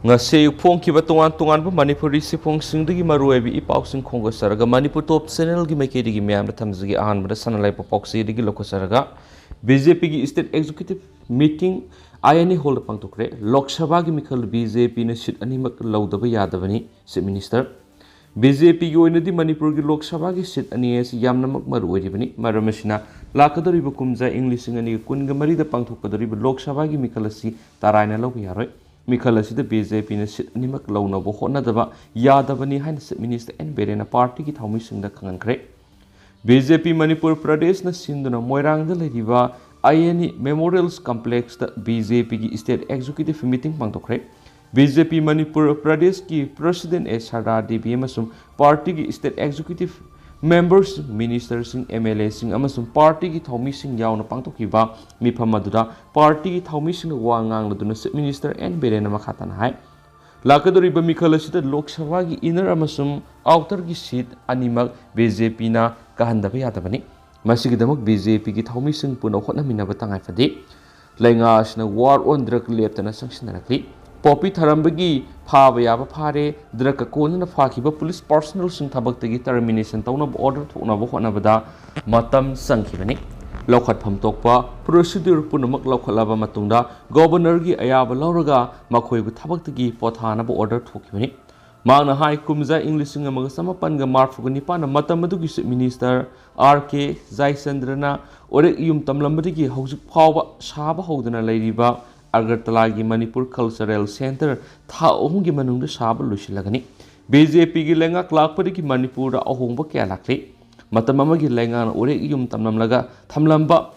ngase phongkiba tongan manipuri sifong singdagi maruebi ipausing khongasaraga manipur top channel gi maikedi gi myamda thamjigi ahanbada sanalai papoksi digi lokosaraga BJP gi state executive meeting IAS hold pangtokre Lok Sabha gi mikhal BJP ne sit animak laudaba yadabani se minister BJP gi oinadi manipur gi Lok Sabha gi sit anias yamnamak marueribani maramasina lakadoriba kumja english ngani kunga marida pangthokadoriba Lok Sabha gi mikhal asi taraina lobi yaroi Mikhala sida BJP ne sit animak launa bo hona daba yadabani hain minister N Berena party ki thaumi singda khangankre BJP Manipur Pradesh na sinduna moirang da leriba IAS Memorials Complex da BJP ki state executive meeting pangtokre BJP Manipur Pradesh ki president S Sardar Devi amasum party ki state executive members ministers sing MLA sing amasum party ki thaumi sing yauna pangtokiba mifam aduda party ki thaumi sing wangang laduna minister N Berena makhatan hai lakadoriba mikhala sida Lok Sabha gi inner amasum outer gi seat animak BJP na kahandaba yadabani masigidamak BJP gi thaumi sing puna hotna minaba tangai fadi lenga asna war on drug leptana sanctionarakli Poppy Tarambagi, Pava Yaba Pare, Draka Kona Fakiba police personal sing tabaktagi termination tauna order to Nabada, Matam Sankivani. Lokat Pamtokpa, procedure Punamak Lokalava Matunda, Governor Gi Ayaba Lauraga, Makoi with tabaktagi, Potana order to Kivani. Mana High Kumza English singer Magasama Panga Marfuganipana, Matamadugi minister, RK, Zaisandrana, Ore Yum Tamlambadigi, House Power, Shaba Hodana Ladyba. Agartala gi Manipur Cultural Center tha ohung gi manung da sab lusilagani BJP gi lenga klakpari gi Manipur da ohung ba kya lakli matamama gi lenga ore yum tamnam laga thamlamba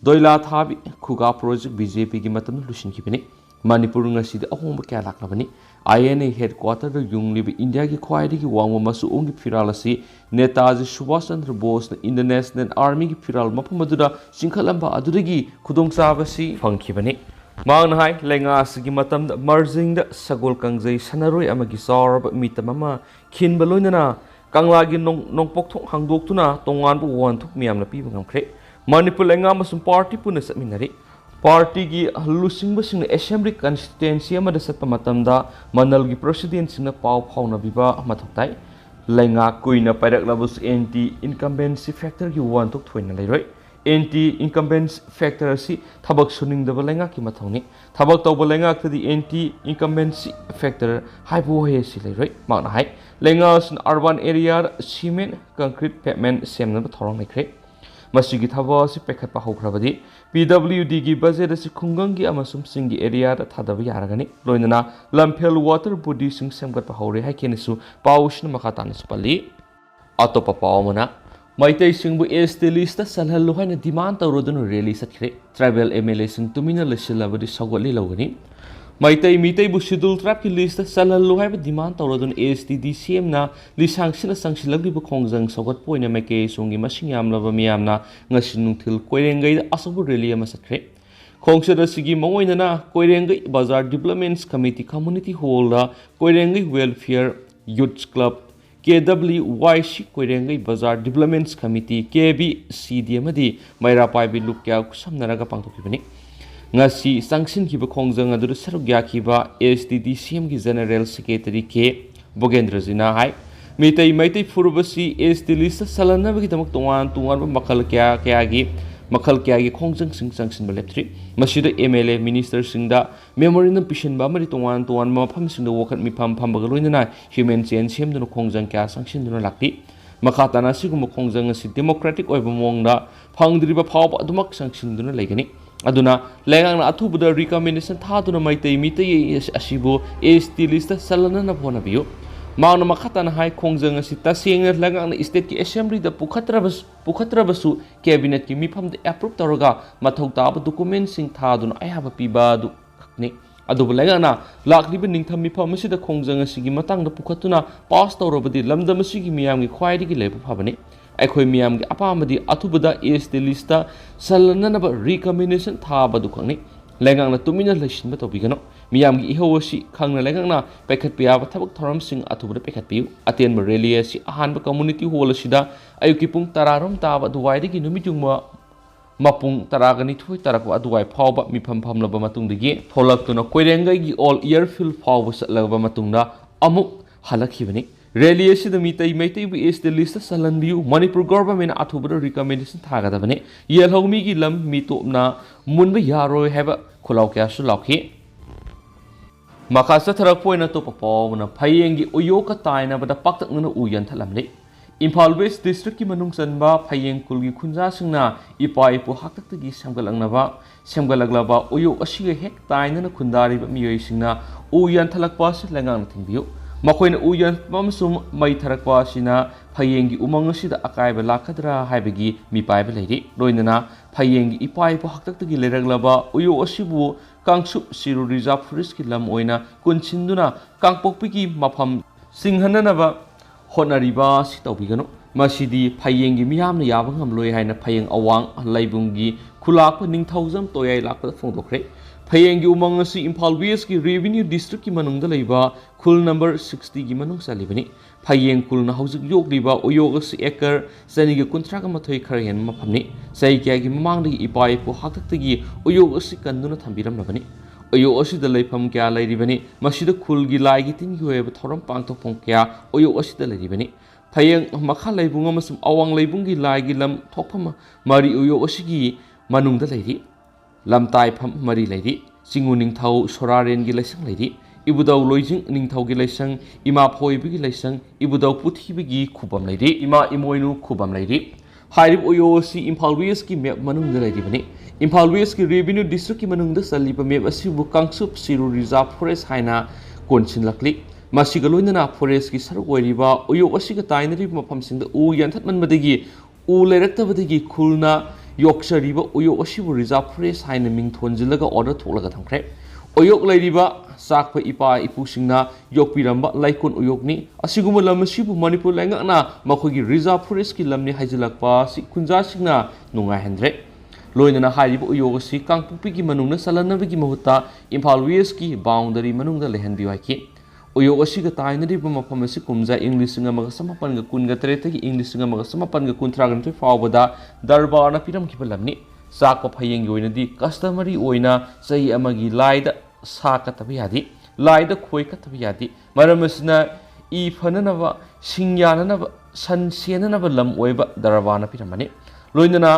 doila thabi khuga project BJP gi matam lusin kibini Manipur nga sida ohung ba kya laklabani INA headquarter da yunglibi India gi khwaidi gi wangma masu ong gi firalasi Netaji Subhash Chandra Bose na Indian Army gi firal mapamadura singkhalamba adurigi khudong sabasi phangkibani Maang hai lenga sigi matam da merging da sagol kangjai sanaroi amagi sarb mitamama khin baloinana kanglagi nongpok thong hangdok tuna tongan bu wan thuk miam na pi bangamkhre Manipur lenga masum party puna saminari party gi lusing basing assembly constituency amada satpa matam da manal gi president sing na pau phauna biba mathoktai lenga kuina pairak labus anti incumbency factor gi wan thuk thoina leiroi anti-incumbents factor asi thabak suning daba lenga ki mathongni thabak tawba lenga thadi anti-incumbency factor haibo he si leiroi makna hai lenga sun urban area cement concrete pavement semna thorong lekre masigi thaba si pekhat pa hokrabadi PWD gi budget asi khungang gi amasum singi area da thadaba yaragani loinana lamphel water body sing semgat pa hore hai kenisu paushna makhatan spali atopa paumana Maitai singbu ST list salhalu haina demand tawrodun rally satkre tribal MLA sing tumina lesilabadi sagoli lawgani Maitai mitai bu schedule trap ki list salhalu haiba demand tawrodun STD CM na lisangsina sangsilagli bu khongjang sagot poina make songi masing yamlaba miyamna ngasinungthil koirengai asabu rally ama satkre khongsada sigi mongoina na koirengai bazar developments committee community hall da koirengai welfare youth club KWYC Koirengai Bazar Developments Committee KBCD amadi Maira Paibi Lukya Kusamnaraga Pangtokibani Ngasi Sangsin Kiba Kongjang adu Sarugya Kiba STD CM gi General Secretary K Bogendra Zina hai Maitai Furubasi ST list salana bagi tamak tungan makal kya gi makal kya gi khongjang sing sangsin baleptri masida MLA minister singda memorandum pishin ba mari tungan mafam singda wakat mi pham bagaloina human chain semduna khongjang kya sangsin duna lakti makhatana sigum khongjang asi democratic oiba mongda phangdriba phawba adumak sangsin duna legani aduna lengang na athubuda recommendation thaduna maitai mitai asibu ST list salana na phona biyo Mauna makatan hai khongjang asi taseng langang na state ki assembly da pukhatrabasu cabinet ki mifam da approve taraga mathau taba document sing thaduna ayaba piba du khakni adu langang na lakliba ningtham mifam asi da khongjang asi gi matang da pukhatuna pass tawrabadi lamdam asi gi miyam gi khwaidi gi lebu phabani aikhoi miyam gi apamadi athubada ST lista salana ba recommendation thaba du khakni lengang na tumina lesin ba tobigano miyam gi ihosi khangna lengang na pekhat piya ba thabak thoram sing athubuda pekhat piu aten ba rally si ahan ba community hall sida ayuki pung tararom ta ba duwai de gi numitung ma mapung taragani thui tarak aduai phawba mifam phamlaba matungdagi tholaktuna koirenggai all year fill phawba satlaba matungda amuk halakhibani rally asida mitai maitai bu is the list salanbiu Manipur government athubra recommendation thagadabani yelhogmi gi lam mitopna munba yaroi haba khulaw kya su lakhi makasa tharak poina to papawna phayengi uyoka taina bada paktakna uyan thalamle Imphal West District ki manung sanba phayeng kulgi khunja singna ipai pu haktaktagi semgalaglaba uyo asiga hek taina khundari ba miyoi singna uyan thalakpa se langang thingbiu makoina uyan mamsum mai tharakpa sina phayengi umang asida akaiba lakadra haibagi mipai ba leiri loinana phayengi ipai pu haktaktagi leraglaba uyo asibu kangsup siru reserve forest ki lam oina kunchinduna kangpokpi ki mafam singhananaba honariba si tawbigano masidi phayengi miyamna yaba ngamloi haina phayeng awang laibungi khulakpa ningthaujam toyai lakpa phongdokre phayengi umang asi Imphal West ki revenue district ki manungda leiba khul number 60 gi manung salibani phayeng khulna haujuk yokliba uyog asi ekar saniga kuntraga mathoi kharhen maphamni sai kya gi mamangdi ipai pu haktaktagi uyog asi kanduna thambiram labani Oyo asida leifam kya lairibani masida khulgi laigi tin gi weba thoram pangtok pong kya oyo asida lairibani phayeng makha leibung amasum awang leibungi laigi lam thokpham mari oyo asigi manungda lairi lamtai pham mari lairi singu ningthau soraren gi laisang lairi ibudau loijing ningthau gi laisang ima phoibi gi laisang ibudau puthibi gi khubam lairi ima imoinu khubam lairi hairib oyo si Imphal West ki map manungda lairibani Imphal West ki revenue district ki manungda saliba map asibu kangsup siru reserve forest haina konchin lakli masiga loinana forest ki saruk oiriba oyo asiga tainari mafamsingda u yanthatman madagi u leiraktabadagi khulna yoksariba oyo asibu reserve forest haina mingthonjilaga order tholaga thamkhre oyok lairiba sakpa ipa ipusingna yokpiramba laikon oyokni asiguma lamasibu Manipur langakna makhogi reserve forest ki lamni haijilakpa si kunja singna nungai hendre loinana hairiba uyog si kangpukpi ki manungna salanabigi mahutta Imphal West ki boundary manungda lehanbi waiki uyog asiga tainariba mafam asi kumja English singa maga samapan ga kunga tretagi English singa maga samapan ga kuntragan te fawbada darbarna piram ki lamni sakpa phayeng yoinadi customary oina sahi amagi laida saka tabiyadi laida khoi ka tabiyadi maramasna I phananaba singyananaba sansenanaba lam oiba darabana piramani loinana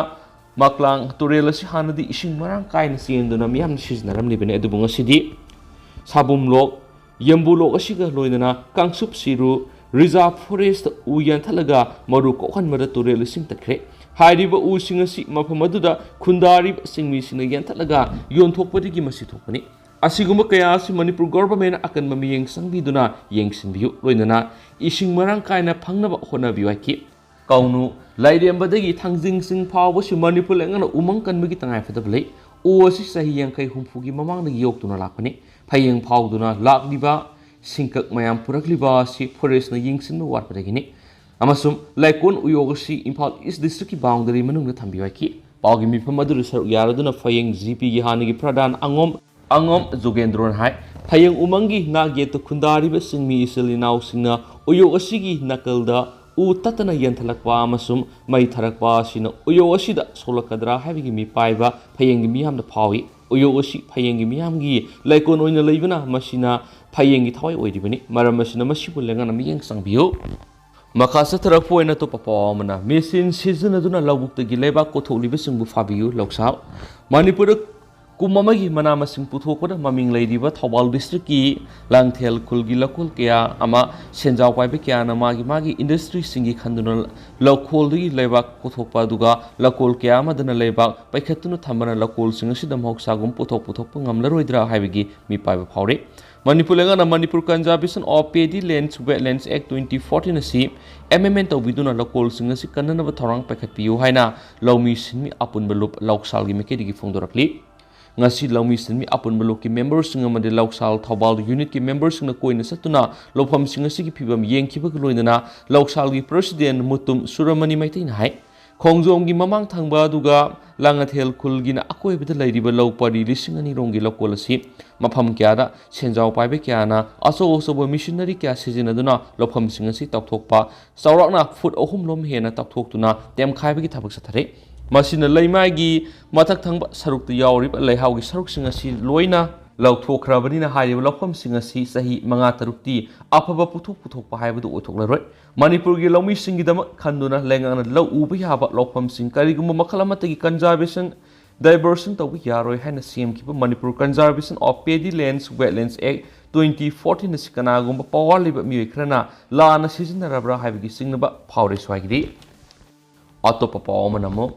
maklang turel asi hanadi ising marang kaina sienduna miyam sijnaram libene adubunga sidi sabum lok yambu lok asiga loinana kangsup siru reserve forest uyan thalaga maru kokhan mara turel sing takre hairiba using asi mafamaduda khundari singmi sina yan thalaga yon thokpadi masi thokpani asiguma kaya si Manipur government akan mamiyeng sangbiduna yengsinbiu loinana ising marang kaina phangnaba honabiu ki kaunu lairembadagi thangjing sing phawba si Manipur lengana umang kanbagi tangai fadablei o asi sahi yangkai humfugi mamangdagi yoktuna lakpani phayeng phawduna lakliba singkak mayam purakliba si forest na yengsinba watpadagini amasum laikon uyogasi Imphal East district ki boundary manungda thambiu ki pawgi mifam adu saruk yaraduna phayeng GP gi hanigi pradhan angom Jogendron hai phayeng umangi na geto khundari ba singmi isilinaw singna uyo asigi nakalda u tatana yanthalakwa amasum mai tharakwa sina uyo asida solakadra habigi mi paiba phayeng mi hamda phawi uyo asi phayeng mi hamgi laikon oina leibana masina phayeng thawai oiribani maram masina masibu lengana miyeng sangbiyo makasa tharakpo oina to papawamana mesin season aduna lawbuktagi leba kotholiba singbu fabiyu loksaw Manipur kumamagi manamasing puthokpada maming leiriba Thobal district ki langthel khulgi lakol kya ama senjaw paibe kya na magi industry singi khanduna lokol di leba puthokpa duga lakol kya amadana leba paikhatuna thamana lokol singa sidam hoksagum puthok ngamlaroidra haibigi mi paiba phawre Manipur lengana Manipur Conservation of Paddy Lands Wetlands Act 2014 asi amendment tawbiduna lokol singa si kanana thorang paikhatpiu haina lawmi sinmi apunba lup loksalgi mekedi gi phongdorakli ngasi lawmi sinmi apunba lukki members singa made loksal Thobal unit ki members singa koina satuna lofam singa sigi phibam yengkhiba loinana loksal gi president mutum Suramani maitain hai khongjom gi mamang thangba duga langathel khulgina akoibida lairiba lawpari lisingani rongi lokolasi mafam kyada senjaw paibe kyana aso missionary kya sijinaduna lofam singa si takthokpa sawrakna foot ahum lom hena takthokuna tem khaiba gi thabak sathare ꯃꯁꯤꯅ ꯂꯩꯃꯥꯏꯒꯤ ꯃꯊꯛ ꯊꯪꯕ ꯁꯔꯨꯛꯇ ꯌꯥꯎꯔꯤꯕ ꯂꯩꯍꯥꯎꯒꯤ ꯁꯔꯨꯛꯁꯤꯡ ꯑꯁꯤ ꯂꯣꯏꯅ ꯂꯧꯊꯣꯛꯈ꯭ꯔꯕꯅꯤꯅ ꯍꯥꯏꯔꯤꯕ ꯂꯧꯐꯝꯁꯤꯡ ꯑꯁꯤ ꯆꯍꯤ 5-6ꯇꯤ ꯑꯐꯕ ꯄꯨꯊꯣꯛꯄ ꯍꯥꯏꯕꯗꯨ ꯑꯣꯏꯊꯣꯛꯂꯔꯣꯏ꯫ ꯃꯅꯤꯄꯨꯔꯒꯤ ꯂꯧꯃꯤꯁꯤꯡꯒꯤꯗꯃꯛ ꯈꯟꯗꯨꯅ ꯂꯩꯉꯥꯛꯅ ꯂꯧ ꯎꯕ ꯌꯥꯕ ꯂꯧꯐꯝꯁꯤꯡ ꯀꯔꯤꯒꯨꯝꯕ ꯃꯈꯜ ꯑꯃꯠꯇꯒꯤ ꯀꯟꯖꯥꯔꯕꯦꯁꯟ ꯗꯥꯏꯚꯔꯁꯟ ꯇꯧꯕ ꯌꯥꯔꯣꯏ ꯍꯥꯏꯅ ꯁꯦꯝꯈꯤꯕ Manipur conservation of paddy land wetland act 2014 ꯑꯁꯤ ꯀꯅꯥꯒꯨꯝꯕ ꯄꯋꯥꯔ ꯂꯩꯕ ꯃꯤꯑꯣꯏ ꯈꯔꯅ ꯂꯥꯟꯅ ꯁꯤꯖꯤꯟꯅꯔꯕ꯭ꯔꯥ ꯍꯥꯏꯕꯒꯤ ꯆꯤꯡꯅꯕ ꯐꯥꯎꯔꯦ ꯁ꯭ꯋꯥꯏꯒꯤꯗꯤ꯫ ꯑꯇꯣꯞꯄ ꯄꯥꯎ ꯑꯃꯅ ꯑꯃꯨꯛ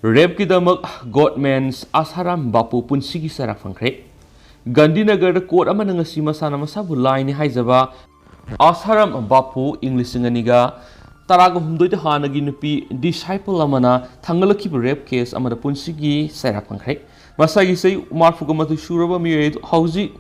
ꯔꯦꯞꯀꯤꯗꯃꯛ ꯒꯣꯗꯃꯦꯟꯁ ꯑꯁꯥꯔꯥꯝ ꯕꯥꯄꯨ ꯄꯨꯟꯁꯤꯒꯤ ꯆꯩꯔꯥꯛ ꯐꯪꯈ꯭ꯔꯦ꯫ ꯒꯥꯟꯙꯤꯅꯒꯔꯗ ꯀꯣꯔꯠ ꯑꯃꯅ ꯉꯁꯤ ꯃꯁꯥꯅ ꯃꯁꯥꯕꯨ ꯂꯥꯏꯅꯤ ꯍꯥꯏꯖꯕ ꯑꯁꯥꯔꯥꯝ ꯕꯥꯄꯨ ꯏꯪ 2019ꯗ ꯍꯥꯟꯅꯒꯤ ꯅꯨꯄꯤ ꯗꯤꯁꯥꯏꯄꯜ ꯑꯃꯅ ꯊꯥꯡꯒꯠꯂꯛꯈꯤꯕ ꯔꯦꯞ ꯀꯦꯁ ꯑꯃꯗ ꯄꯨꯟꯁꯤꯒꯤ ꯆꯩꯔꯥꯛ ꯐꯪꯈ꯭ꯔꯦ꯫ ꯃꯁꯥꯒꯤ ꯆꯍꯤ 34 ꯁꯨꯔꯕ ꯃꯤꯑꯣꯏ ꯑꯗꯨ ꯍꯧꯖꯤꯛ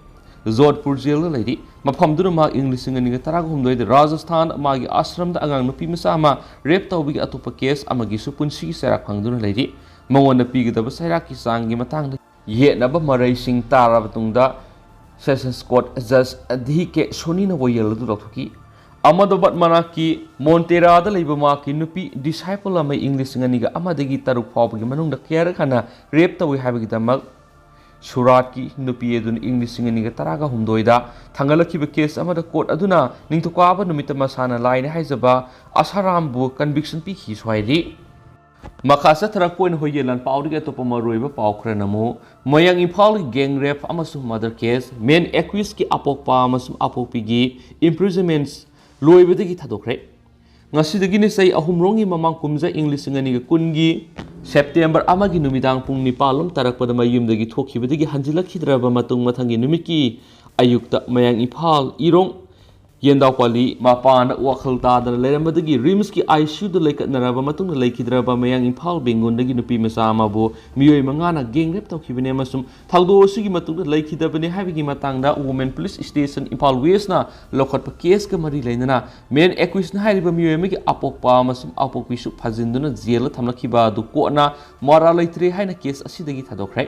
ꯖꯣꯙꯄꯨꯔ ꯖꯦꯜꯗ ꯂꯩꯔꯤ꯫ ꯃꯐꯝꯗꯨꯅ ꯃꯍꯥꯛ ꯏꯪ 2019ꯗ ꯔꯥꯖꯁꯊꯥꯟꯗ ꯃꯥꯒꯤ ꯑꯥꯁ꯭ꯔꯝꯗ ꯑꯉꯥꯡ ꯅꯨꯄꯤ ꯃꯆꯥ ꯑꯃ ꯔꯦꯞ ꯇꯧꯕꯒꯤ ꯑꯇꯣꯞꯄ ꯀꯦꯁ ꯑꯃꯒꯤꯁꯨ ꯄꯨꯟꯁꯤꯒꯤ ꯆꯩꯔꯥꯛ ꯐꯪꯗꯨꯅ ꯂꯩꯔꯤ꯫ ꯃꯉꯣꯟꯗ ꯄꯤꯒꯗꯕ ꯆꯩꯔꯥꯛꯀꯤ ꯆꯥꯡꯒꯤ ꯃꯇꯥꯡꯗ ꯌꯦꯠꯅꯕ ꯃꯔꯩꯁꯤꯡ ꯇꯥꯔꯕ ꯃꯇꯨꯡꯗ ꯁꯦꯁꯟꯁ ꯀꯣꯔꯠ ꯖꯖ ꯗꯤ ꯀꯦ ꯁꯣꯅꯤꯅ ꯋꯥꯌꯦꯜ ꯑꯗꯨ ꯂꯧꯊꯣꯛꯈꯤ꯫ ꯑꯍꯃꯗꯕꯥꯗ ꯃꯅꯥꯛꯀꯤ ꯃꯣꯟꯇꯦꯔꯥꯗ ꯂꯩꯕ ꯃꯍꯥꯛꯀꯤ ꯅꯨꯄꯤ ꯗꯤꯁꯥꯏꯄꯜ ꯑꯃ ꯏꯪ 2001ꯗꯒꯤ 6 ꯐꯥꯎꯕꯒꯤ ꯃꯅꯨꯡꯗ ꯀꯌꯥꯔꯛ ꯍꯟꯅ ꯔꯦꯞ ꯇꯧꯏ ꯍꯥꯏꯕꯒꯤꯗꯃꯛ ꯁꯨꯔꯥꯠꯀꯤ ꯅꯨꯄꯤ ꯑꯗꯨꯅ ꯏꯪ 2019ꯗ ꯊꯥꯡꯒꯠꯂꯛꯈꯤꯕ ꯀꯦꯁ ꯑꯃꯗ ꯀꯣꯔꯠ ꯑꯗꯨꯅ ꯅꯤꯡꯊꯧꯀꯥꯕ ꯅꯨꯃꯤꯠꯇ ꯃꯁꯥꯅ ꯂꯥꯏꯅꯤ ꯍꯥꯏꯖꯕ ꯑꯁꯥꯔꯥꯝꯕꯨ ꯀꯟꯚꯤꯛꯁꯟ ꯄꯤꯈꯤ ꯁ꯭ꯋꯥꯏꯗꯤ꯫ ꯃꯈꯥ ꯆꯠꯊꯔꯛꯄ ꯑꯣꯏꯅ ꯍꯣꯏꯌꯦꯂꯥꯟ ꯄꯥꯎꯗꯒꯤ ꯑꯇꯣꯞꯄ ꯃꯔꯨꯑꯣꯏꯕ ꯄꯥꯎ ꯈꯔꯅ ꯑꯃꯨꯛ ꯃꯣꯏꯔꯥꯡ ꯏꯝꯐꯥꯜꯒꯤ ꯒꯦꯡ ꯔꯦꯞ ꯑꯃꯁꯨꯡ ꯃꯔꯗꯔ ꯀꯦꯁ ꯃꯦꯟ ꯑꯦꯀ꯭ꯌꯨꯁꯀꯤ ꯑꯄꯣꯛꯄ ꯑꯃꯁꯨꯡ ꯑꯄꯣꯛꯄꯤꯒꯤ ꯏꯝꯄ꯭ꯔꯤꯖꯟꯃꯦꯟꯠ ꯂꯣꯏꯕꯗꯒꯤ ꯊꯥꯗꯣꯛꯈ꯭ꯔꯦ꯫ ꯉꯁꯤꯗꯒꯤꯅ ꯆꯍꯤ 3ꯔꯣꯝꯒꯤ ꯃꯃꯥꯡ ꯀꯨꯝꯖꯥ ꯏꯪ 2010ꯒꯤ ꯁꯦꯞꯇꯦꯝꯕꯔ 1ꯒꯤ ꯅꯨꯃꯤꯗꯥꯡ ꯄꯨꯡ 9 ꯇꯥꯔꯛꯄꯗ ꯃꯌꯨꯝꯗꯒꯤ ꯊꯣꯛꯈꯤꯕꯗꯒꯤ ꯍꯟꯖꯤꯜꯂꯛꯈꯤꯗ꯭ꯔꯕ ꯃꯇꯨꯡ ꯃꯊꯪꯒꯤ ꯅꯨꯃꯤꯠꯀꯤ ꯑꯌꯨꯛꯇ ꯃꯌꯥꯡ ꯏꯝꯐꯥꯜ ꯏꯔꯣꯡ ꯌꯦꯟꯗꯥꯎꯄꯜꯂꯤ ꯃꯄꯥꯟꯗ ꯋꯥꯈꯜ ꯇꯥꯗꯅ ꯂꯩꯔꯝꯕꯗꯒꯤ ꯔꯤꯝꯁꯀꯤ ICUꯗ ꯂꯩꯈꯠꯅꯔꯕ ꯃꯇꯨꯡꯗ ꯂꯩꯈꯤꯗ꯭ꯔꯕ ꯃꯌꯥꯡ ꯏꯝꯐꯥꯜ ꯕꯦꯡꯒꯨꯟꯗꯒꯤ ꯅꯨꯄꯤ ꯃꯆꯥ ꯑꯃꯕꯨ ꯃꯤꯑꯣꯏ 5ꯅ ꯒꯦꯡ ꯔꯦꯞ ꯇꯧꯈꯤꯕꯅꯤ ꯑꯃꯁꯨꯡ ꯊꯧꯗꯣꯛ ꯑꯁꯤꯒꯤ ꯃꯇꯨꯡꯗ ꯂꯩꯈꯤꯗꯕꯅꯤ ꯍꯥꯏꯕꯒꯤ ꯃꯇꯥꯡꯗ ꯋꯨꯃꯦꯟ ꯄꯨꯂꯤꯁ ꯁ꯭ꯇꯦꯁꯟ ꯏꯝꯐꯥꯜ ꯋꯦꯁꯅ ꯂꯧꯈꯠꯄ ꯀꯦꯁꯀ ꯃꯔꯤ ꯂꯩꯅꯅ ꯃꯦꯟ ꯑꯦꯀ꯭ꯌꯨꯁꯅ ꯍꯥꯏꯔꯤꯕ ꯃꯤꯑꯣꯏ ꯑꯃꯒꯤ ꯑꯄꯣꯛꯄ ꯑꯃꯁꯨꯡ ꯑꯄꯣꯛꯄꯤꯁꯨ ꯐꯥꯖꯤꯟꯗꯨꯅ ꯖꯦꯜꯗ ꯊꯝꯂꯛꯈꯤꯕ ꯑꯗꯨ ꯀꯣꯔꯠꯅ ꯃꯔꯥꯜ ꯂꯩꯇ꯭ꯔꯦ ꯍꯥꯏꯅ ꯀꯦꯁ ꯑꯁꯤꯗꯒꯤ ꯊꯥꯗꯣꯛꯈ꯭ꯔꯦ꯫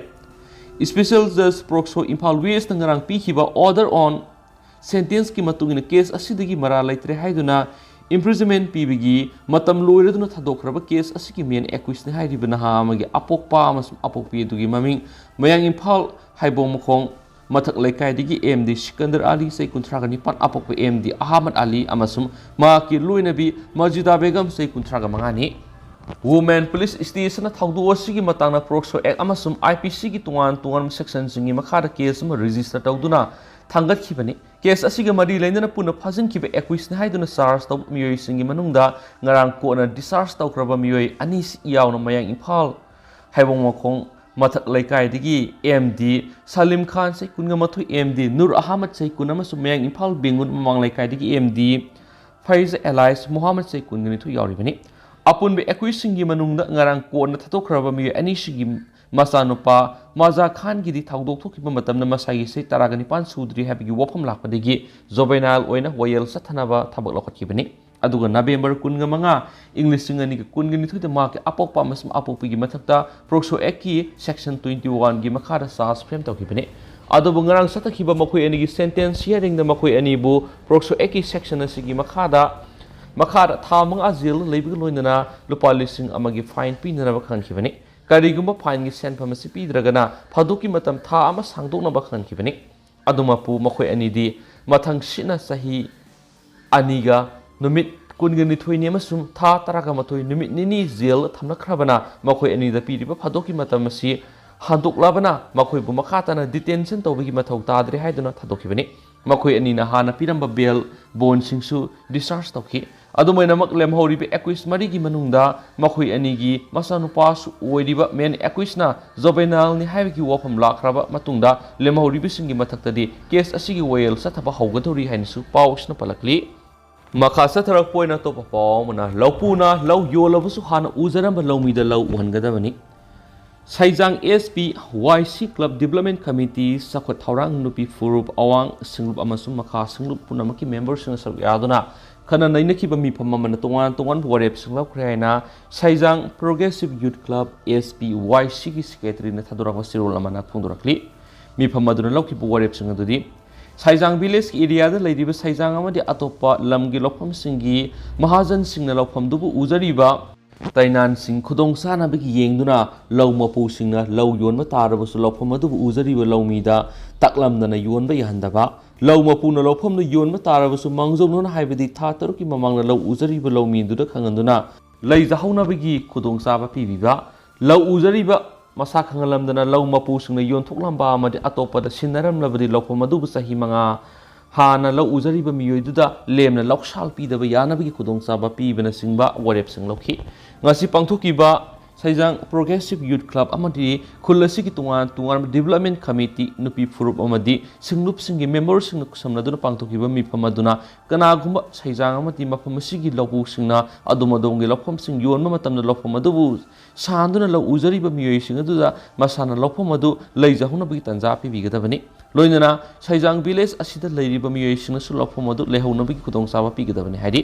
ꯁ꯭ꯄꯦꯁꯦꯜ ꯖꯖ ꯄ꯭ꯔꯣꯛꯁꯣ ꯏꯝꯐꯥꯜ ꯋꯦꯁꯅ ꯉꯔꯥꯡ ꯄꯤꯈꯤꯕ ꯑꯣꯔꯗꯔ ꯑꯣꯟ ꯁꯦꯟꯇꯦꯟꯁꯀꯤ ꯃꯇꯨꯡꯏꯟꯅ ꯀꯦꯁ ꯑꯁꯤꯗꯒꯤ ꯃꯔꯥꯜ ꯂꯩꯇ꯭ꯔꯦ ꯍꯥꯏꯗꯨꯅ ꯏꯝꯄ꯭ꯔꯤꯖꯟꯃꯦꯟꯠ ꯄꯤꯕꯒꯤ ꯃꯇꯝ ꯂꯣꯏꯔꯗꯨꯅ ꯊꯥꯗꯣꯛꯈ꯭ꯔꯕ ꯀꯦꯁ ꯑꯁꯤꯒꯤ ꯃꯦꯟ ꯑꯦꯀ꯭ꯌꯨꯁꯅꯤ ꯍꯥꯏꯔꯤꯕ ꯅꯍꯥ ꯑꯃꯒꯤ ꯑꯄꯣꯛꯄ ꯑꯃꯁꯨꯡ ꯑꯄꯣꯛꯄꯤ ꯑꯗꯨꯒꯤ ꯃꯃꯤꯡ ꯃꯌꯥꯡ ꯏꯝꯐꯥꯜ ꯍꯩꯕꯣꯡꯃꯈꯣꯡ ꯃꯊꯛ ꯂꯩꯀꯥꯏꯗꯒꯤ MD ꯁꯤꯀꯟꯗꯔ ꯑꯂꯤ ꯆꯍꯤ 39, ꯑꯄꯣꯛꯄ MD ꯑꯍꯃꯗ ꯑꯂꯤ ꯑꯃꯁꯨꯡ ꯃꯍꯥꯛꯀꯤ ꯂꯣꯏꯅꯕꯤ ꯃꯖꯤꯗꯥ ꯕꯦꯒꯝ ꯆꯍꯤ 35ꯅꯤ꯫ ꯋꯨꯃꯦꯟ ꯄꯨꯂꯤꯁ ꯁ꯭ꯇꯦꯁꯟꯅ ꯊꯧꯗꯣꯛ ꯑꯁꯤꯒꯤ ꯃꯇꯥꯡꯗ ꯄ꯭ꯔꯣꯛꯁꯣ ꯑꯦꯛ ꯑꯃꯁꯨꯡ IPCꯒꯤ ꯇꯣꯉꯥꯟꯕ ꯁꯦꯛꯁꯟꯁꯤꯡꯒꯤ ꯃꯈꯥꯗ ꯀꯦꯁ ꯑꯃ ꯔꯦꯖꯤꯁꯇꯔ ꯇꯧꯗꯨꯅ ꯊꯥꯡꯒꯠꯈꯤꯕꯅꯤ꯫ ꯀꯦꯁ ꯑꯁꯤꯒ ꯃꯔꯤ ꯂꯩꯅꯅ ꯄꯨꯟꯅ ꯐꯥꯖꯤꯟꯈꯤꯕ ꯑꯦꯀ꯭ꯌꯨꯁꯅꯤ ꯍꯥꯏꯗꯨꯅ ꯆꯥꯔꯖ ꯇꯧꯕ ꯃꯤꯑꯣꯏꯁꯤꯡꯒꯤ ꯃꯅꯨꯡꯗ ꯉꯔꯥꯡ ꯀꯣꯔꯠꯅ ꯗꯤꯁꯆꯥꯔꯖ ꯇꯧꯈ꯭ꯔꯕ ꯃꯤꯑꯣꯏ 2 ꯌꯥꯎꯅ ꯃꯌꯥꯡ ꯏꯝꯐꯥꯜ ꯍꯩꯕꯣꯡꯃꯈꯣꯡ ꯃꯊꯛ ꯂꯩꯀꯥꯏꯗꯒꯤ MD ꯁꯂꯤꯝ ꯈꯥꯟ ꯆꯍꯤ 22, MD ꯅꯨꯔ ꯑꯍꯃꯗ ꯆꯍꯤ 20 ꯑꯃꯁꯨꯡ ꯃꯌꯥꯡ ꯏꯝꯐꯥꯜ ꯕꯦꯡꯒꯨꯟ ꯃꯃꯥꯡ ꯂꯩꯀꯥꯏꯗꯒꯤ MD ꯐꯩꯖ ꯑꯦꯂꯥꯏꯁ ꯃꯨꯍꯝꯃꯗ ꯆꯍꯤ 22 ꯌꯥꯎꯔꯤꯕꯅꯤ꯫ ꯑꯄꯨꯟꯕ ꯑꯦꯀ꯭ꯌꯨꯁꯁꯤꯡꯒꯤ ꯃꯅꯨꯡꯗ ꯉꯔꯥꯡ ꯀꯣꯔꯠꯅ ꯊꯥꯗꯣꯛꯈ꯭ꯔꯕ ꯃꯤꯑꯣꯏ 2ꯁꯤꯒꯤ ꯃꯆꯥꯅꯨꯄꯥ ꯃꯖꯥ ꯈꯥꯟꯒꯤꯗꯤ ꯊꯧꯗꯣꯛ ꯊꯣꯛꯈꯤꯕ ꯃꯇꯝꯗ ꯃꯁꯥꯒꯤ ꯆꯍꯤ 19 ꯁꯨꯗ꯭ꯔꯤ ꯍꯥꯏꯕꯒꯤ ꯋꯥꯐꯝ ꯂꯥꯛꯄꯗꯒꯤ ꯖꯣꯕꯦꯅꯥꯏꯜ ꯑꯣꯏꯅ ꯋꯥꯌꯦꯜ ꯆꯠꯊꯅꯕ ꯊꯕꯛ ꯂꯧꯈꯠꯈꯤꯕꯅꯤ꯫ ꯑꯗꯨꯒ ꯅꯕꯦꯝꯕꯔ 15 ꯏꯪ 2022ꯗ ꯃꯍꯥꯛꯀꯤ ꯑꯄꯣꯛꯄ ꯑꯃꯁꯨꯡ ꯑꯄꯣꯛꯄꯤꯒꯤ ꯃꯊꯛꯇ ꯄ꯭ꯔꯣꯛꯁꯣ ꯑꯦꯛꯀꯤ ꯁꯦꯛꯁꯟ 21ꯒꯤ ꯃꯈꯥꯗ ꯆꯥꯔꯖ ꯐ꯭ꯔꯦꯝ ꯇꯧꯈꯤꯕꯅꯤ꯫ ꯑꯗꯨꯕꯨ ꯉꯔꯥꯡ ꯆꯠꯊꯈꯤꯕ ꯃꯈꯣꯏ ꯑꯅꯤꯒꯤ ꯁꯦꯟꯇꯦꯟꯁ ꯍꯤꯌꯔꯤꯡꯗ ꯃꯈꯣꯏ ꯑꯅꯤꯕꯨ ꯄ꯭ꯔꯣꯛꯁꯣ ꯑꯦꯛꯀꯤ ꯁꯦꯛꯁꯟ ꯑꯁꯤꯒꯤ ꯃꯈꯥꯗ ꯊꯥ 5 ꯖꯦꯜꯗ ꯂꯩꯕꯒ ꯂꯣꯏꯅꯅ ꯂꯨꯄꯥ 1,000 ꯐꯥꯏꯟ ꯄꯤꯅꯅꯕ ꯈꯪꯈꯤꯕꯅꯤ꯫ ꯀꯔꯤꯒꯨꯝꯕ ꯐꯥꯏꯟꯒꯤ ꯁꯦꯟꯐꯝ ꯑꯁꯤ ꯄꯤꯗ꯭ꯔꯒꯅ ꯐꯥꯗꯣꯛꯀꯤ ꯃꯇꯝ ꯊꯥ 1 ꯁꯥꯡꯗꯣꯛꯅꯕ ꯈꯪꯈꯤꯕꯅꯤ꯫ ꯑꯗꯨꯃꯛꯄꯨ ꯃꯈꯣꯏ ꯑꯅꯤꯗꯤ ꯃꯊꯪꯁꯤꯠꯅ ꯆꯍꯤ 2ꯒ ꯅꯨꯃꯤꯠ 22ꯅꯤ ꯑꯃꯁꯨꯡ ꯊꯥ 19 ꯅꯨꯃꯤꯠ 2 ꯖꯦꯜꯗ ꯊꯝꯂꯛꯈ꯭ꯔꯕꯅ ꯃꯈꯣꯏ ꯑꯅꯤꯗ ꯄꯤꯔꯤꯕ ꯐꯥꯗꯣꯛꯀꯤ ꯃꯇꯝ ꯑꯁꯤ ꯍꯟꯗꯣꯛꯂꯕꯅ ꯃꯈꯣꯏꯕꯨ ꯃꯈꯥ ꯇꯥꯅ ꯗꯤꯇꯦꯟꯁꯟ ꯇꯧꯕꯒꯤ ꯃꯊꯧ ꯇꯥꯗ꯭ꯔꯦ ꯍꯥꯏꯗꯨꯅ ꯊꯥꯗꯣꯛꯈꯤꯕꯅꯤ꯫ ꯃꯈꯣꯏ ꯑꯅꯤꯅ ꯍꯥꯟꯅ ꯄꯤꯔꯝꯕ ꯕꯦꯜ ꯕꯣꯟꯁꯤꯡꯁꯨ ꯗꯤꯁꯆꯥꯔꯖ ꯇꯧꯈꯤ꯫ ꯑꯗꯨꯃꯥꯏꯅꯃꯛ ꯂꯦꯝꯍꯧꯔꯤꯕ ꯑꯦꯀ꯭ꯌꯨꯁ 4ꯒꯤ ꯃꯅꯨꯡꯗ ꯃꯈꯣꯏ ꯑꯅꯤꯒꯤ ꯃꯆꯥꯅꯨꯄꯥꯁꯨ ꯑꯣꯏꯔꯤꯕ ꯃꯦꯟ ꯑꯦꯀ꯭ꯌꯨꯁꯅ ꯖꯣꯕꯦꯅꯥꯏꯜꯅꯤ ꯍꯥꯏꯕꯒꯤ ꯋꯥꯐꯝ ꯂꯥꯛꯈ꯭ꯔꯕ ꯃꯇꯨꯡꯗ ꯂꯦꯝꯍꯧꯔꯤꯕꯁꯤꯡꯒꯤ ꯃꯊꯛꯇꯗꯤ ꯀꯦꯁ ꯑꯁꯤꯒꯤ ꯋꯥꯌꯦꯜ ꯆꯠꯊꯕ ꯍꯧꯒꯗꯧꯔꯤ ꯍꯥꯏꯅꯁꯨ ꯄꯥꯎ ꯑꯁꯤꯅ ꯄꯜꯂꯛꯂꯤ꯫ ꯃꯈꯥ ꯆꯠꯊꯔꯛꯄ ꯑꯣꯏꯅ ꯑꯇꯣꯞꯄ ꯄꯥꯎ ꯑꯃꯅ ꯂꯧꯄꯨꯅ ꯂꯧ ꯌꯣꯜꯂꯕꯁꯨ ꯍꯥꯟꯅ ꯎꯖꯔꯝꯕ ꯂꯧꯃꯤꯗ ꯂꯧ ꯎꯍꯟꯒꯗꯕꯅꯤ꯫ ꯁꯩꯖꯥꯡ SP YC club development committee ꯆꯥꯎꯈꯠ ꯊꯧꯔꯥꯡ ꯅꯨꯄꯤ ꯐꯨꯔꯨꯞ ꯑꯋꯥꯡ ꯁꯤꯡꯂꯨꯞ ꯑꯃꯁꯨꯡ ꯃꯈꯥ ꯁꯤꯡꯂꯨꯞ ꯄꯨꯝꯅꯃꯛꯀꯤ ꯃꯦꯝꯕꯔꯁꯤꯡꯅ ꯁꯔꯨꯛ ꯌꯥꯗꯨꯅ ꯈꯟꯅ ꯅꯩꯅꯈꯤꯕ ꯃꯤꯐꯝ ꯑꯃꯅ ꯇꯣꯉꯥꯟꯕ ꯋꯥꯔꯦꯞꯁꯤꯡ ꯂꯧꯈ꯭ꯔꯦ ꯍꯥꯏꯅ ꯁꯩꯖꯥꯡ ꯄ꯭ꯔꯣꯒ꯭ꯔꯦꯁꯤꯚ ꯌꯨꯊ ꯀ꯭ꯂꯕ SP YCꯒꯤ ꯁꯦꯀ꯭ꯔꯦꯇꯔꯤꯅ ꯊꯥꯗꯣꯔꯛꯄ ꯆꯦꯔꯣꯜ ꯑꯃꯅ ꯐꯣꯡꯗꯣꯔꯛꯂꯤ꯫ ꯃꯤꯐꯝ ꯑꯗꯨꯅ ꯂꯧꯈꯤꯕ ꯋꯥꯔꯦꯞꯁꯤꯡ ꯑꯗꯨꯗꯤ ꯁꯩꯖꯥꯡ ꯚꯤꯂꯦꯖꯀꯤ ꯑꯦꯔꯤꯌꯥꯗ ꯂꯩꯔꯤꯕ ꯁꯩꯖꯥꯡ ꯑꯃꯗꯤ ꯑꯇꯣꯞꯄ ꯂꯝꯒꯤ ꯂꯧꯐꯝꯁꯤꯡꯒꯤ ꯃꯍꯥꯖꯟꯁꯤꯡꯅ ꯂꯧꯐꯝꯗꯨꯕꯨ ꯎꯖꯔꯤꯕ Tainan-sing khudong-sanabagi yengduna lau mapusingna lau yonba tarabasu laufam adubu uzariba laumida taklamdana yonba yahandaba lau mapuna laufamda yonba tarabasu mangjonuna haibadi tha taruki mamangna lau uzariba laumiduda khanganduna leijahonabagi khudong-saba pibiba lau uzariba masa khangalamdana lau mapusingna yonthoklamba amadi atopada sinnaramlabadi laufam adubu sahi manga hana lau uzariba miyoiduda lemna lauksal pidaba yanabagi khudong-saba pibana singba warepsing lauki ngasi pangthokiba saijang progressive youth club amadi khulasi ki tungan development committee nupi furup amadi singlup singi members sing samnaduna pangthokiba mipamaduna kanagumba saijang amati mafamasi gi lawu singna adumadongi lafam sing yonma matamna lafam adubu sanduna lau uzariba miyoi sing aduda masana lafam adu leijahuna bagi tanja pibigadabani loinana saijang village asida leiriba miyoi sing su lafam adu lehona bagi khudong saba pigadabani haidi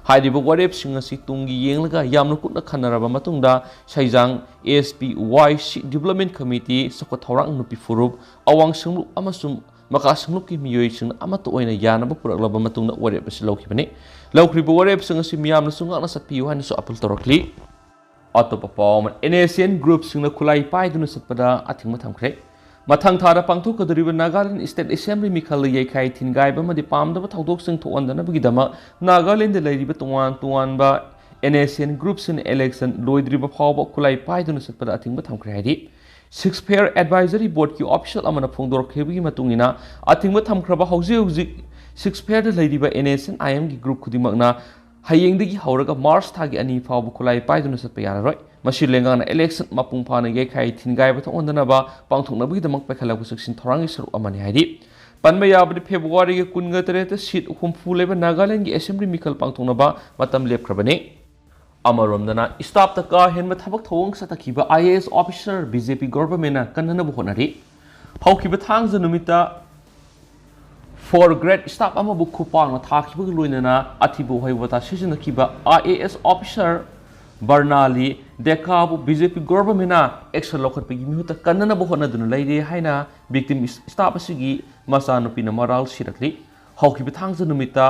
hairiba warep sing asi tungi yenglaga yamna kutna khanaraba matungda saijang ASPYC development committee sokot thorang nupi furup awang singlu amasum maka singlu ki miyoi sing amato oina yanaba puraklaba matungda warep asi laukhibani laukriba warep sing asi miyamna sungakna satpiu haina so apul torokli atopa pawman NASN group singna khulai paiduna satpada athingma thamkhre mathang thara pangthokadoriba Nagaland State Assembly mikhal yaikhai thingaiba madi pamdaba thaudok sing thoandana bagidama Nagaland de leiriba tuan ba NASN groups in election loidriba phawba khulai paiduna satpada athingba thamkhre haidi 6th Advisory Board ki official amana phongdorkhebigi matungina athingba thamkhraba hauji 6th de leiriba NASN IM gi group khudimakna hayengdagi hauraga March thagi ani phawba khulai paiduna satpa yararoi masi lengana election mapung phana yaikhai thingaiba thondanaba pangthoknabagi damak paikhalak saksin thorangi saru amani haidi panba yabdi February ge 19 seat humfu leba Nagaland gi assembly mikhal pangthoknaba matam lepkhrabani amaromdana staff ta ka henba thabak thawang satakhiba IAS officer BJP government na kanana bu honari haukiba thangja numita for grade staff amabu Khupak na thakhiba loinana athibu hoibata sijinakiba IAS officer Barnali dekabu BJP government na action lokhatpagi mihuta kanana bu honaduna leire haina victim staff asigi masanupi na moral sirakli haukiba thangja numita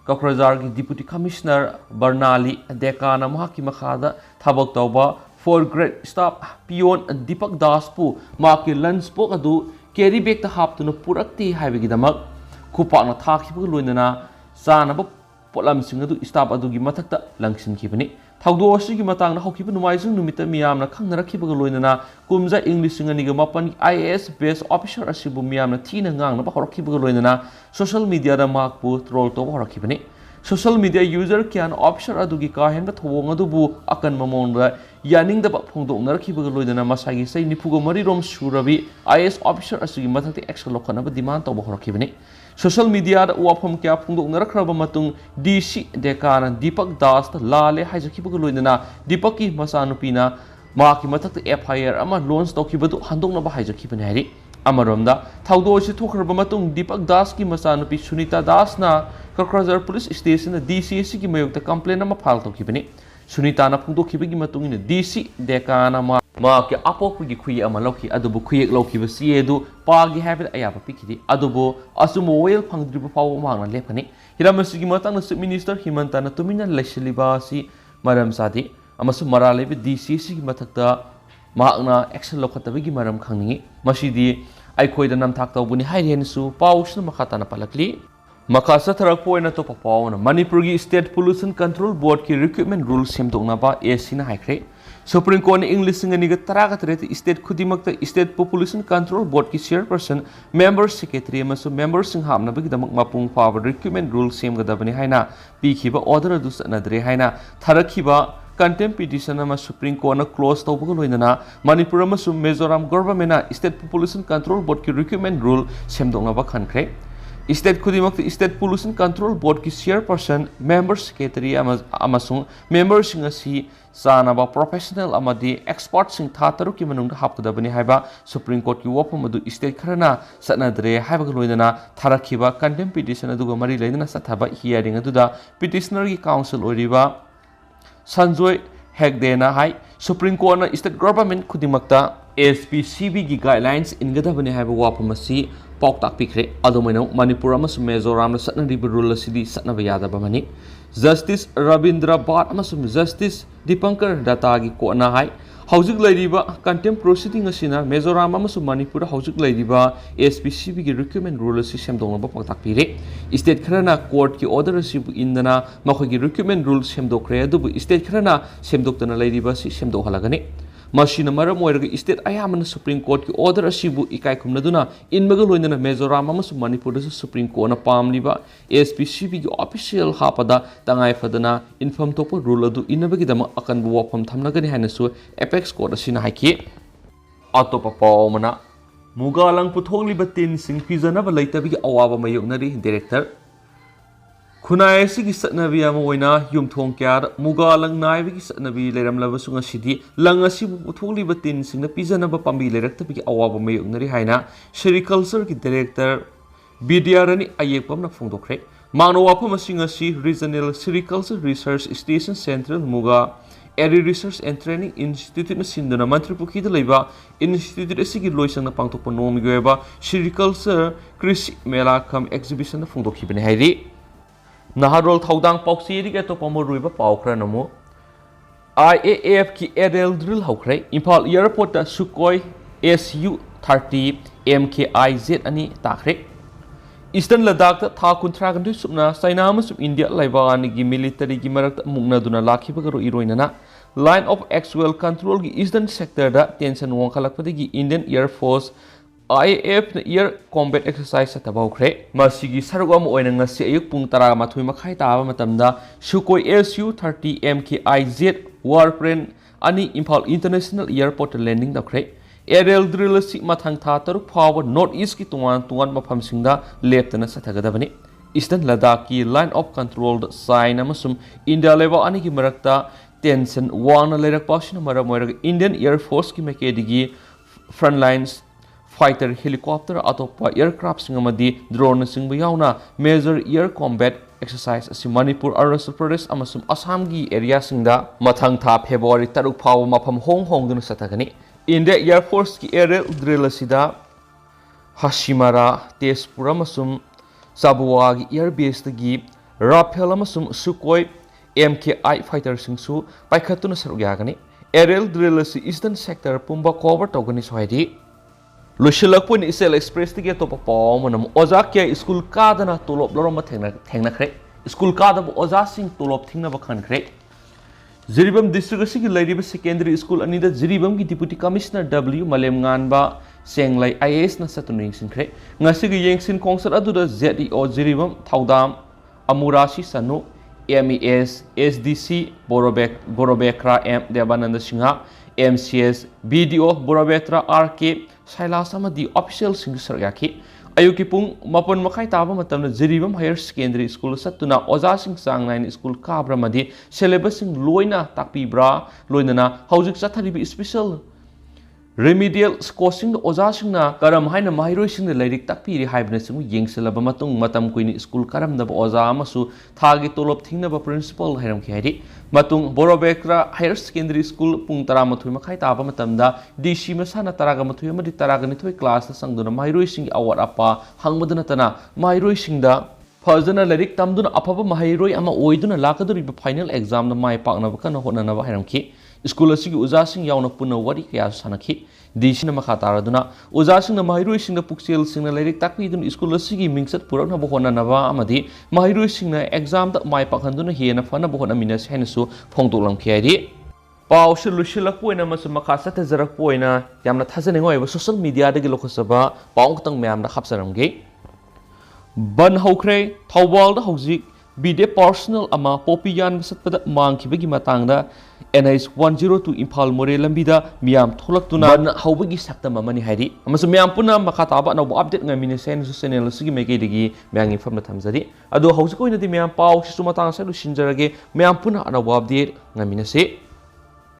Kakrajar ki Deputy Commissioner Barnali Dekana mahaki makhada thabak tawba 4 grade staff peon Deepak Das pu maki lunch pok adu carry bag ta haptuna purakti haibagi damak Khupak na thakhiba loinana sanaba potlam sing adu staff adu gi mathakta langsin khibani thawdo asigi matang na haukiba numaisung numita miyamna khangnarakhiba loinana kumja English singaniga mapan IAS base officer asibu miyamna thina ngang na horakhiba loinana social media da makpu troll to horakibani social media user kyan officer adugi ka henba thawong adubu akan mamonda yaning da phongdok narakhiba loinana masagi sei nipugo mari rom surabi IAS officer asigi mathakti action lokana ba demand to horakibani social media da wafam kya phongdok narakhraba matung DC dekana Deepak Das ta lale haijakhiba loinana Deepak ki masanupina maki mathakti FIR ama launch tokibadu handokna ba haijakhibani hari amaromda thawdo si thokhraba matung Deepak Das ki masanupi Sunita Das na Kakrajar police station na DCC ki mayokta complaint ama file tokibani Sunita na phongdokhibagi matungina DC dekana ma ke apokgi khuyi ama lokhi adubu khuyek lokhi basi edu pagi habit ayaba pikidi adubu asumo oil phangdriba paw mangna lephani hiramasi gi matang na minister Himanta na tumina laishliba si maram sadi amasu maralebi DCC ki mathakta mahakna action lokhatabagi maram khangni masidi aikhoida namthak tawbuni hairiansu pawsna makhata na palakli makasa tharak poina to papawana Manipur gi State Pollution Control Board ki recruitment rules semdokna ba AC na haikre Supreme Court English singaniga taraga trete state khudimakta State Population Control Board ki chairperson member secretary amasu member sing hamna bagi damak mapung power recruitment rules semgadabani haina pikhiba order adu sanadre haina tharakhiba contempt petition ama Supreme Court na close tawbuga loinana Manipur amasu Mizoram government na State Population Control Board ki recruitment rule semdokna ba khankhre State Kudimak State Pollution Control Board ki chairperson member secretary amasung member sing asi sanaba professional amadi expert sing tha taru ki manung hapkadabani haiba Supreme Court ki wapam adu state kharana satnadre haiba loinana tharakhiba contempt petition aduga mari leina sathaba hearing aduda petitioner ki council oriba Sanjoy Hegdena hai Supreme Court na state government kudimakta SPCB ki guidelines ingadabani haiba wapam asi पाउताक पिखरे अदुमैनो मणिपुर अमसुम मिजोराम सत्नरिबा rule असि सत्नबा यादबा मनि justice Ravindra बाट अमसुम justice Dipankar दत्तागी कोना हाई हौजिक लैरिबा कंटेम प्रोसीडिंग असिना मिजोराम अमसुम मणिपुर हौजिक लैरिबा एसपीसीबी की रिक्रूटमेंट रूल असि सेमदोंबा पाउताक पिरे स्टेट खरना कोर्ट की ऑर्डर असिबु इंदना मखोगी रिक्रूटमेंट रूल सेमदोखरे अदुबु स्टेट खरना सेमदोक्तना लैरिबा असि सेमदोहलागनि मशीन मरम ओइरगा स्टेट अयामन सुप्रीम कोर्ट की ऑर्डर असिबु इकाई खुमनदुना इनबगा लोइनना मिजोराम अमसुम मणिपुर सुप्रीम कोर्ट ना पामलिबा एसपीसीबी की ऑफिशियल हापदा तंगाई फदना इनफॉर्म तोप रूल अदु इनबगिदम अकनबु वाफम थमनगनि हाइनसु एपेक्स कोर्ट असिना हाइकी अतोप पावमना मुगालंग पुथोगलिबा तीन सिंग पिजनबा लैतबिगी अवाबा मयोगनरी डायरेक्टर खुनाय की सत्नबी यूमथों क्या मुगालंग नायबी सत्नबी लेरमलबी लंग पुथोलीब तीन पीजनब पाबी लेरक्तबी अवाब मयोगनरी है सेरिकल्चर की डायरेक्टर विद्यारणी अयेकपमना फोंदोखरे मानो वाफम regional sericulture research station central muga eri research and training institute सिंधुना मंत्रिपुखी इंस्टीट्यूट की लोइसंग पांथोप नोमी सेरिकल्चर कृषि मेला कम एग्जिबिशन फोंदोखीबने है नहारोल थौदांग पौक्सी के तो पमरुइबा पाउखरा नमो IAF की एरेल ड्रिल हौखरे Imphal airport Sukhoi Su-30 MKI Z अनि ताखरे ईस्टर्न लद्दाख था कुंथ्रा गंदु सुपना चाइना अमसुम इंडिया लाइबानी की मिलिटरी की मरक मुगनदुना लाखिबगरो इरोइनना लाइन ऑफ एक्चुअल कंट्रोल की ईस्टर्न सेक्टर दा टेंशन वंखलकपदगी Indian air force IAF air combat exercise सतबौखरे मसिगी सरुगम ओइना ngasi ayuk pung 12 makhai taaba matamda Sukhoi Su-30 MKI Z warplane ani Imphal International Airport landing dakhre aerial drill si mathang tha taruk phawa north east ki tuan mafam singda leptana sathagadabani Eastern Ladakh ki line of control sign amasum India level ani ki marakta tension wangna lerak pasina maram oiraga Indian Air Force ki makedigi front lines fighter helicopter atopa aircraft singamadi drone singba yauna major air combat exercise asi Manipur Arunachal Pradesh amasum Assam gi area singda mathang tha February 3 phaw mafam hong dun satagani India Air Force ki aerial drill asida Hashimara Tezpur amasum Sabua gi air base gi Rafale amasum Sukhoi MKI fighter singsu paikhatuna sarugagani aerial drill asi eastern sector pumba cover togani sohidi Lushilakpun Isel Express to get up a palm, Ozakia school cardana to lop loroma technacre, school card of Ozasing to lop thing of a concrete. Ziribam District Lady Secondary School and neither Ziribam Deputy Commissioner W. Malem Ganba saying like IAS na Saturning Sincre, Nasigi Yanksin concert adu the ZEO Ziribam, Taudam, Amurashi Sanu, MES, SDC, Borobekra M. Devananda Singha, MCS, BDO, Borobetra, RK, Sailasa the official Singisaraki, Ayukipung, Mapon Makai Taba Matam, Ziribam Higher Secondary School Satuna, Ozasing Sang 9 School Cabra Madi, Celebasing Loina, Takpibra, Loinana, Housing Sataribi special remedial squashing the Ozasing na Karam Haina Mahirosing the Lyric Takpiri Hiberness Ying Celebamatung, Matam Queen School Karam the Ozamasu, Target Tolop Tinaba Principal Hiram Kihadi, Matung Borobekra Higher Secondary School Puntaramatu Makai Taba Matamda, Dishi Masana Taragamatu di Taraganito class Sangduna Mahirosing Award Apa, Hangmadanatana, Mahirosing the Fazana Lyric Tamduna Apapa Mahiroi Ama Oiduna Lakaduri final exam the My Partner Honana Hiramki. School asigi uzasing yauna puna wari kaya sanaki dishina makataraduna uzasing na mahiruising na puksel sing na lyric takpi dun school asigi mingsat purak na bohona nawa amadi mahiruising na exam da mai pakhanduna hiena fana bohona minas henesu phongtolam khiyari pau shilak poina masu makasa ta zarak poina yamna thajane ngoi social media da gi lokosaba pau tang myam da khapsaramge Banth Houkhre thawal da hojik bide personal ama popiyan satpada mangkhibagi matangda NH 102 Imphal More Lambida Miam Tholaktuna Banth Houkhre sakta mamani hairi amasu miam puna makhataba na update ngamine sen channel sigi megedigi miang inform thamjari adu hojikoina di miam pau sisu matang sa lu sinjarage miam puna na update ngamine se